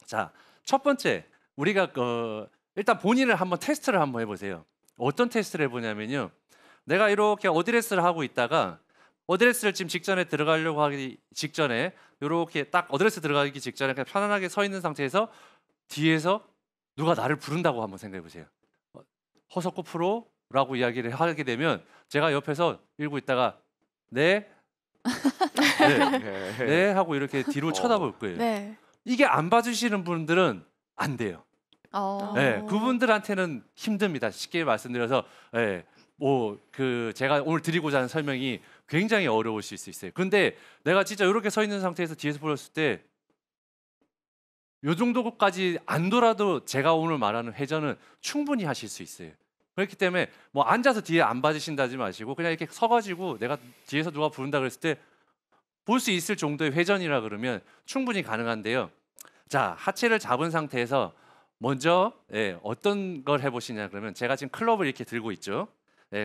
자, 첫 번째 우리가 일단 본인을 한번 테스트를 한번 해보세요. 어떤 테스트를 해보냐면요. 내가 이렇게 어드레스를 하고 있다가 어드레스를 지금 직전에 들어가려고 하기 직전에 이렇게 딱 어드레스 들어가기 직전에 그냥 편안하게 서 있는 상태에서 뒤에서 누가 나를 부른다고 한번 생각해 보세요. 허석구 프로라고 이야기를 하게 되면 제가 옆에서 읽고 있다가 네, 네, 네 하고 이렇게 뒤로 쳐다볼 거예요. 네. 이게 안 봐주시는 분들은 안 돼요. 네, 그분들한테는 힘듭니다. 쉽게 말씀드려서 뭐 제가 오늘 드리고자 하는 설명이 굉장히 어려우실 수 있어요. 근데 내가 진짜 이렇게 서 있는 상태에서 뒤에서 보였을 때 요 정도까지 안 돌아도 제가 오늘 말하는 회전은 충분히 하실 수 있어요. 그렇기 때문에 뭐 앉아서 뒤에 안 봐주신다지 마시고 그냥 이렇게 서가지고 내가 뒤에서 누가 부른다 그랬을 때 볼 수 있을 정도의 회전이라 그러면 충분히 가능한데요. 자, 하체를 잡은 상태에서 먼저 어떤 걸 해보시냐 그러면 제가 지금 클럽을 이렇게 들고 있죠.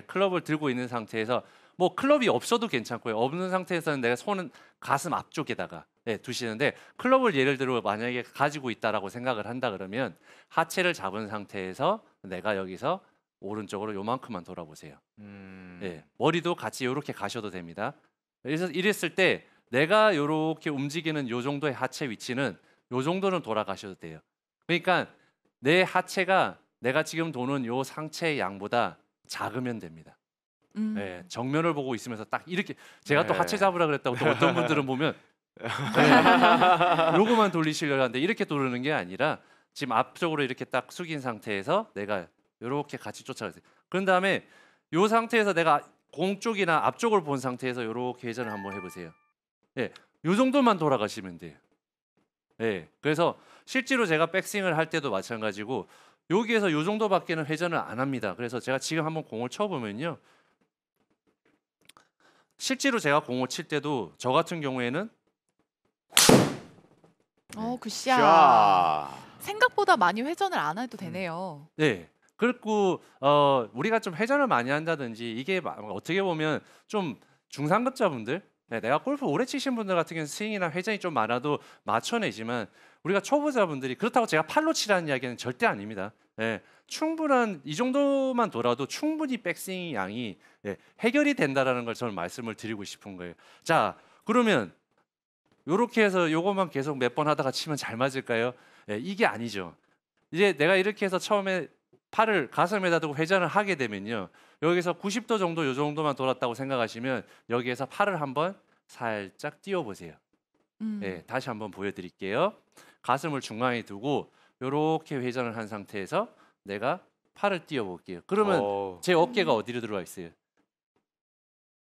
클럽을 들고 있는 상태에서 뭐 클럽이 없어도 괜찮고요. 없는 상태에서는 내가 손은 가슴 앞쪽에다가 두시는데 클럽을 예를 들어 만약에 가지고 있다라고 생각을 한다 그러면 하체를 잡은 상태에서 내가 여기서 오른쪽으로 요만큼만 돌아보세요. 머리도 같이 이렇게 가셔도 됩니다. 그래서 이랬을 때 내가 이렇게 움직이는 요 정도의 하체 위치는 요 정도는 돌아가셔도 돼요. 그러니까 내 하체가 내가 지금 도는 요 상체의 양보다 작으면 됩니다. 정면을 보고 있으면서 딱 이렇게 제가 또 하체 잡으라 그랬다고 또 어떤 분들은 보면 요거만 돌리시려고 하는데 이렇게 돌리는 게 아니라 지금 앞쪽으로 이렇게 딱 숙인 상태에서 내가 이렇게 같이 쫓아가세요. 그런 다음에 요 상태에서 내가 공 쪽이나 앞쪽을 본 상태에서 이렇게 회전을 한번 해보세요. 요 정도만 돌아가시면 돼요. 그래서 실제로 제가 백스윙을 할 때도 마찬가지고 여기에서 요 정도밖에는 회전을 안 합니다. 그래서 제가 지금 한번 공을 쳐보면요. 실제로 제가 공을 칠 때도 저 같은 경우에는 굿샷. 생각보다 많이 회전을 안 해도 되네요. 그리고 우리가 좀 회전을 많이 한다든지 이게 어떻게 보면 좀 중상급자분들 내가 골프 오래 치신 분들 같은 경우는 스윙이나 회전이 좀 많아도 맞춰내지만 우리가 초보자분들이 그렇다고 제가 팔로 치라는 이야기는 절대 아닙니다. 충분한 이 정도만 돌아도 충분히 백스윙 양이 해결이 된다라는 걸 저는 말씀을 드리고 싶은 거예요. 자, 그러면 이렇게 해서 요것만 계속 몇 번 하다가 치면 잘 맞을까요? 이게 아니죠. 이제 내가 이렇게 해서 처음에 팔을 가슴에다 두고 회전을 하게 되면요. 여기서 90도 정도 요 정도만 돌았다고 생각하시면 여기에서 팔을 한번 살짝 띄워보세요. 다시 한번 보여드릴게요. 가슴을 중앙에 두고 이렇게 회전을 한 상태에서 내가 팔을 띄워볼게요. 그러면 제 어깨가 어디로 들어와 있어요?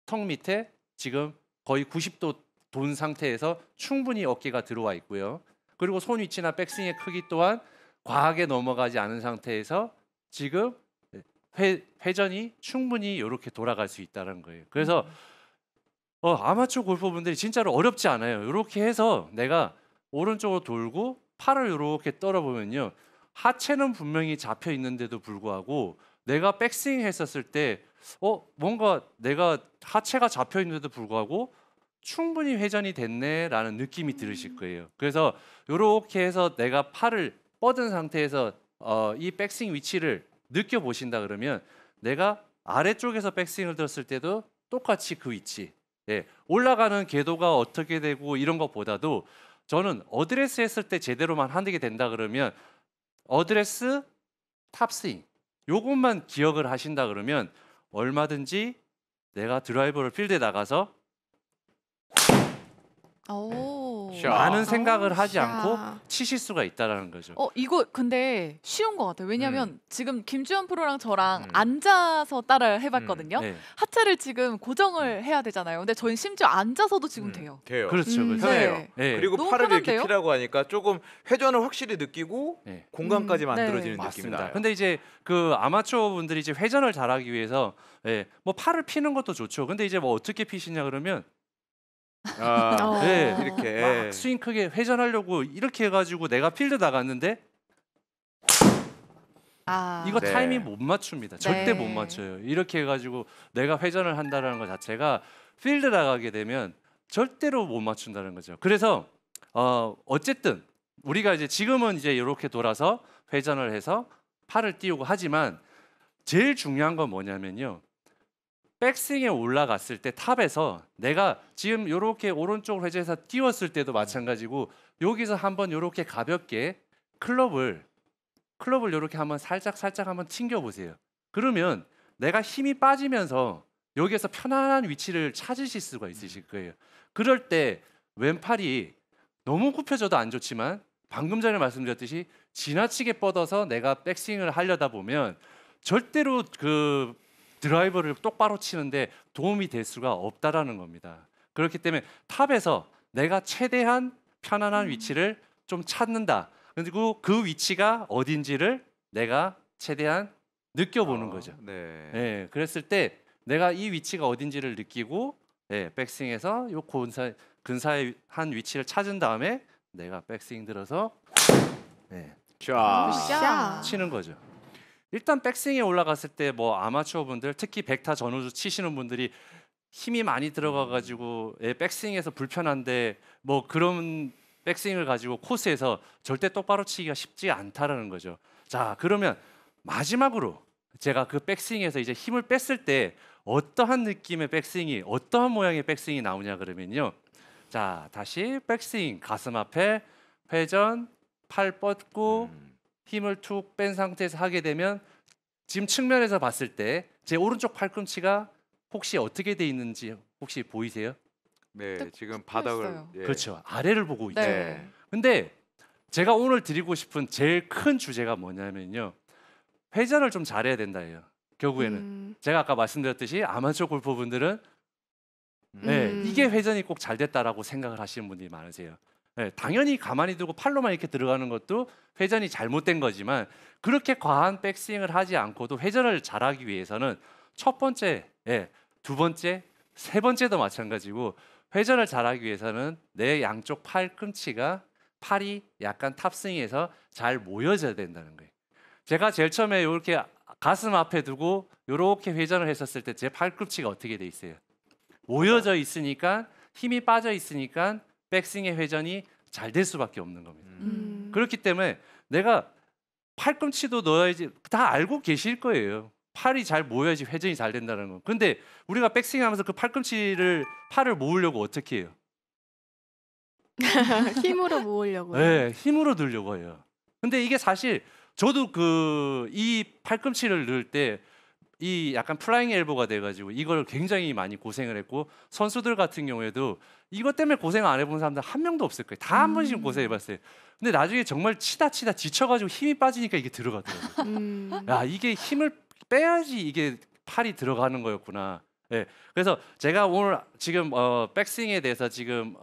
턱 밑에 지금 거의 90도 돈 상태에서 충분히 어깨가 들어와 있고요. 그리고 손 위치나 백스윙의 크기 또한 과하게 넘어가지 않은 상태에서 지금 회전이 충분히 이렇게 돌아갈 수 있다는 거예요. 그래서 아마추어 골퍼분들이 진짜로 어렵지 않아요. 이렇게 해서 내가 오른쪽으로 돌고 팔을 이렇게 떨어보면요. 하체는 분명히 잡혀 있는데도 불구하고 내가 백스윙 했었을 때 뭔가 내가 하체가 잡혀 있는데도 불구하고 충분히 회전이 됐네라는 느낌이 들으실 거예요. 그래서 이렇게 해서 내가 팔을 뻗은 상태에서 이 백스윙 위치를 느껴보신다 그러면 내가 아래쪽에서 백스윙을 들었을 때도 똑같이 그 위치 올라가는 궤도가 어떻게 되고 이런 것보다도 저는 어드레스 했을 때 제대로만 하게 된다 그러면 어드레스 탑스윙 요것만 기억을 하신다 그러면 얼마든지 내가 드라이버를 필드에 나가서 많은 생각을 하지 않고 치실 수가 있다라는 거죠. 이거 근데 쉬운 것 같아요. 왜냐하면 지금 김주현 프로랑 저랑 앉아서 따라 해봤거든요. 하체를 지금 고정을 해야 되잖아요. 근데 저희 심지어 앉아서도 지금 돼요. 그렇죠. 편해요. 그리고 팔을 이렇게 피라고 하니까 조금 회전을 확실히 느끼고 공간까지 만들어지는 느낌이다. 근데 이제 그 아마추어 분들이 이제 회전을 잘하기 위해서 뭐 팔을 피는 것도 좋죠. 근데 이제 뭐 어떻게 피시냐 그러면 이렇게 막 스윙 크게 회전하려고 이렇게 해가지고 내가 필드 나갔는데 이거 타이밍 못 맞춥니다. 절대 못 맞춰요. 이렇게 해가지고 내가 회전을 한다는 것 자체가 필드 나가게 되면 절대로 못 맞춘다는 거죠. 그래서 어쨌든 우리가 이제 지금은 이제 이렇게 돌아서 회전을 해서 팔을 띄우고 하지만 제일 중요한 건 뭐냐면요. 백스윙에 올라갔을 때 탑에서 내가 지금 이렇게 오른쪽으로 회전해서 띄웠을 때도 마찬가지고 여기서 한번 이렇게 가볍게 클럽을 이렇게 한번 살짝 한번 튕겨 보세요. 그러면 내가 힘이 빠지면서 여기에서 편안한 위치를 찾으실 수가 있으실 거예요. 그럴 때 왼팔이 너무 굽혀져도 안 좋지만 방금 전에 말씀드렸듯이 지나치게 뻗어서 내가 백스윙을 하려다 보면 절대로 그 드라이버를 똑바로 치는데 도움이 될 수가 없다라는 겁니다. 그렇기 때문에 탑에서 내가 최대한 편안한 위치를 좀 찾는다. 그리고 그 위치가 어딘지를 내가 최대한 느껴보는 거죠. 네. 네, 그랬을 때 내가 이 위치가 어딘지를 느끼고 백스윙에서 요 근사한 위치를 찾은 다음에 내가 백스윙 들어서 자, 치는 거죠. 일단 백스윙에 올라갔을 때 뭐 아마추어 분들 특히 백타 전후조 치시는 분들이 힘이 많이 들어가가지고 백스윙에서 불편한데 뭐 그런 백스윙을 가지고 코스에서 절대 똑바로 치기가 쉽지 않다라는 거죠. 자, 그러면 마지막으로 제가 그 백스윙에서 이제 힘을 뺐을 때 어떠한 느낌의 백스윙이 어떠한 모양의 백스윙이 나오냐 그러면요. 자, 다시 백스윙 가슴 앞에 회전 팔 뻗고 힘을 툭 뺀 상태에서 하게 되면 지금 측면에서 봤을 때 제 오른쪽 팔꿈치가 혹시 어떻게 돼 있는지 혹시 보이세요? 네, 지금 바닥을 그렇죠. 아래를 보고 있죠. 네. 근데 제가 오늘 드리고 싶은 제일 큰 주제가 뭐냐면요. 회전을 좀 잘해야 된다예요. 결국에는 제가 아까 말씀드렸듯이 아마추어 골퍼분들은 이게 회전이 꼭 잘 됐다라고 생각을 하시는 분들이 많으세요. 당연히 가만히 두고 팔로만 이렇게 들어가는 것도 회전이 잘못된 거지만 그렇게 과한 백스윙을 하지 않고도 회전을 잘하기 위해서는 첫 번째, 두 번째, 세 번째도 마찬가지고 회전을 잘하기 위해서는 내 양쪽 팔꿈치가 팔이 약간 탑스윙에서 잘 모여져야 된다는 거예요. 제가 제일 처음에 이렇게 가슴 앞에 두고 이렇게 회전을 했었을 때 제 팔꿈치가 어떻게 돼 있어요? 모여져 있으니까 힘이 빠져 있으니까 백스윙의 회전이 잘 될 수밖에 없는 겁니다. 그렇기 때문에 내가 팔꿈치도 넣어야지 다 알고 계실 거예요. 팔이 잘 모여야지 회전이 잘 된다는 거. 근데 우리가 백스윙하면서 그 팔을 모으려고 어떻게 해요? 힘으로 모으려고요. 네, 힘으로 넣으려고 해요. 근데 이게 사실 저도 이 팔꿈치를 넣을 때 이 약간 플라잉 엘보가 돼가지고 이걸 굉장히 많이 고생을 했고 선수들 같은 경우에도 이것 때문에 고생 안 해본 사람들 한 명도 없을 거예요. 다 한 번씩 고생해봤어요. 근데 나중에 정말 치다 지쳐가지고 힘이 빠지니까 이게 들어가더라고요. 야, 이게 힘을 빼야지 이게 팔이 들어가는 거였구나. 네, 그래서 제가 오늘 지금 백스윙에 대해서 지금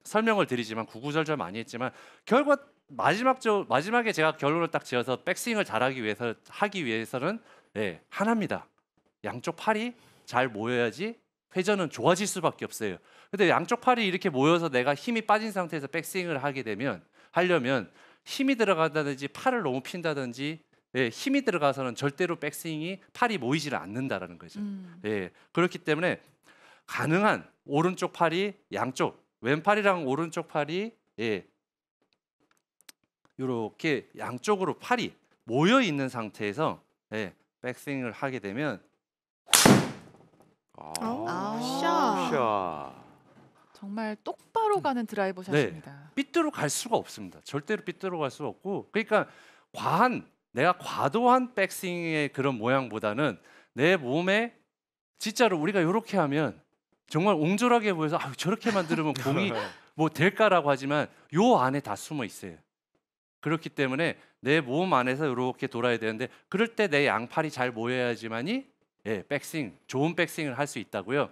설명을 드리지만 구구절절 많이 했지만 결국 마지막에 제가 결론을 딱 지어서 백스윙을 잘하기 위해서는 하나입니다. 양쪽 팔이 잘 모여야지 회전은 좋아질 수밖에 없어요. 근데 양쪽 팔이 이렇게 모여서 내가 힘이 빠진 상태에서 백스윙을 하려면 힘이 들어간다든지 팔을 너무 핀다든지 힘이 들어가서는 절대로 백스윙이 팔이 모이지를 않는다라는 거죠. 그렇기 때문에 가능한 오른쪽 팔이 왼팔이랑 오른쪽 팔이 이렇게 양쪽으로 팔이 모여 있는 상태에서 백스윙을 하게 되면 샤. 정말 똑바로 가는 드라이버 샷입니다. 삐뚤어 갈 수가 없습니다. 절대로 삐뚤어 갈 수가 없고, 그러니까 내가 과도한 백스윙의 그런 모양보다는 내 몸에 진짜로 우리가 이렇게 하면 정말 옹졸하게 보여서 저렇게 만들면 공이 뭐 될까라고 하지만 요 안에 다 숨어 있어요. 그렇기 때문에 내 몸 안에서 이렇게 돌아야 되는데 그럴 때 내 양팔이 잘 모여야지만이 좋은 백스윙을 할 수 있다고요.